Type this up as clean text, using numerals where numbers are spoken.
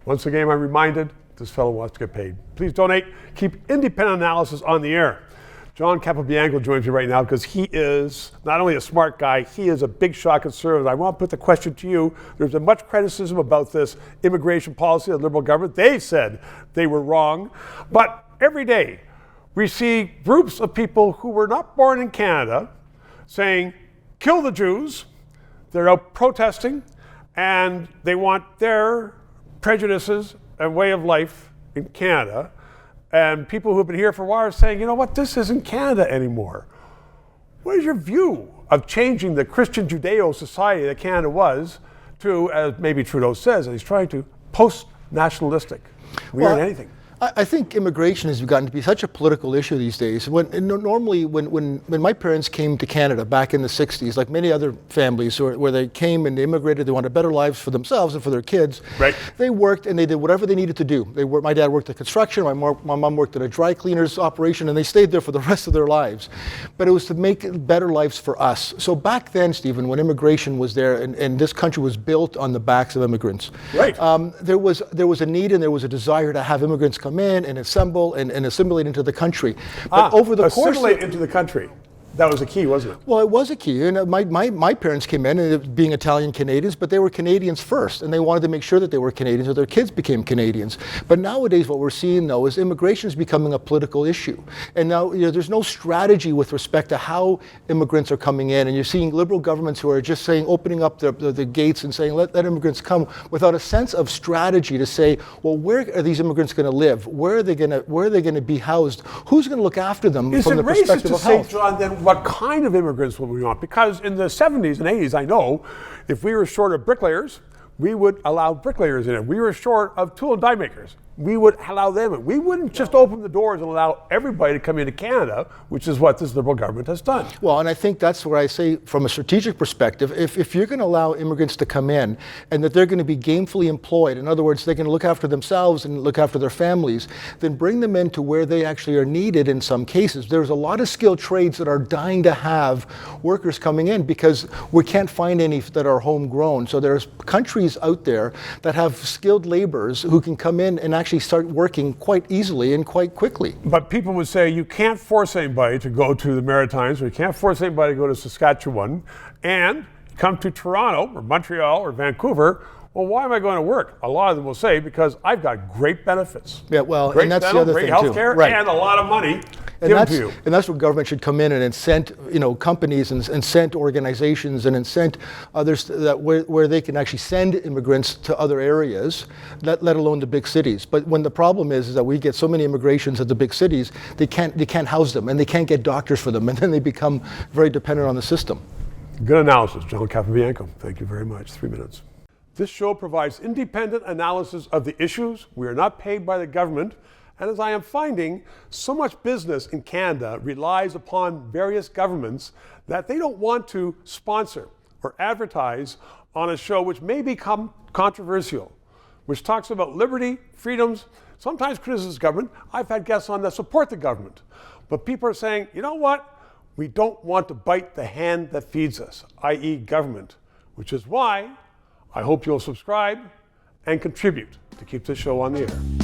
Once again, I'm reminded this fellow wants to get paid. Please donate. Keep independent analysis on the air. John Capobianco joins me right now because he is not only a smart guy, he is a big shot conservative. I want to put the question to you. There's been much criticism about this immigration policy of the Liberal government. They said they were wrong. But every day we see groups of people who were not born in Canada saying, kill the Jews. They're out protesting and they want their prejudices and way of life in Canada, and people who've been here for a while are saying, you know what, this isn't Canada anymore. What is your view of changing the Christian Judeo society that Canada was to, as maybe Trudeau says, and he's trying to, post nationalistic? We aren't anything. I think immigration has gotten to be such a political issue these days. Normally, when my parents came to Canada back in the 60s, like many other families where they came and they immigrated, they wanted better lives for themselves and for their kids. Right. They worked and they did whatever they needed to do. My dad worked at construction, my mom worked at a dry cleaners operation, and they stayed there for the rest of their lives. But it was to make better lives for us. So back then, Stephen, when immigration was there and this country was built on the backs of immigrants, right. There was a need and there was a desire to have immigrants come in and assemble and assimilate into the country. But over the course into the country. That was a key, wasn't it? Well, it was a key. And my parents came in and being Italian Canadians, but they were Canadians first, and they wanted to make sure that they were Canadians so their kids became Canadians. But nowadays what we're seeing, though, is immigration is becoming a political issue. And now there's no strategy with respect to how immigrants are coming in. And you're seeing liberal governments who are just saying, opening up the gates and saying, let immigrants come, without a sense of strategy to say, well, where are these immigrants going to live? Where are they going to be housed? Who's going to look after them from the perspective of health? John, then what kind of immigrants will we want? Because in the 70s and 80s, I know, if we were short of bricklayers, we would allow bricklayers in. If we were short of tool and die makers, we would allow them in. We wouldn't just open the doors and allow everybody to come into Canada, which is what this Liberal government has done. Well, and I think that's where I say, from a strategic perspective, if you're going to allow immigrants to come in and that they're going to be gainfully employed, in other words, they're going to look after themselves and look after their families, then bring them into where they actually are needed in some cases. There's a lot of skilled trades that are dying to have workers coming in because we can't find any that are homegrown. So there's countries out there that have skilled laborers who can come in and actually start working quite easily and quite quickly. But people would say you can't force anybody to go to the Maritimes, or you can't force anybody to go to Saskatchewan and come to Toronto or Montreal or Vancouver. Well, why am I going to work? A lot of them will say, because I've got great benefits. Yeah, well, great and that's dental, the other great thing healthcare, too. Right. And a lot of money. And that's where government should come in and incent, companies and incent organizations and incent others where they can actually send immigrants to other areas, let alone the big cities. But when the problem is that we get so many immigrations at the big cities, they can't house them and they can't get doctors for them, and then they become very dependent on the system. Good analysis, John Capobianco. Thank you very much. 3 minutes. This show provides independent analysis of the issues. We are not paid by the government. And as I am finding, so much business in Canada relies upon various governments that they don't want to sponsor or advertise on a show which may become controversial, which talks about liberty, freedoms, sometimes criticizes government. I've had guests on that support the government. But people are saying, you know what? We don't want to bite the hand that feeds us, i.e. government, which is why I hope you'll subscribe and contribute to keep this show on the air.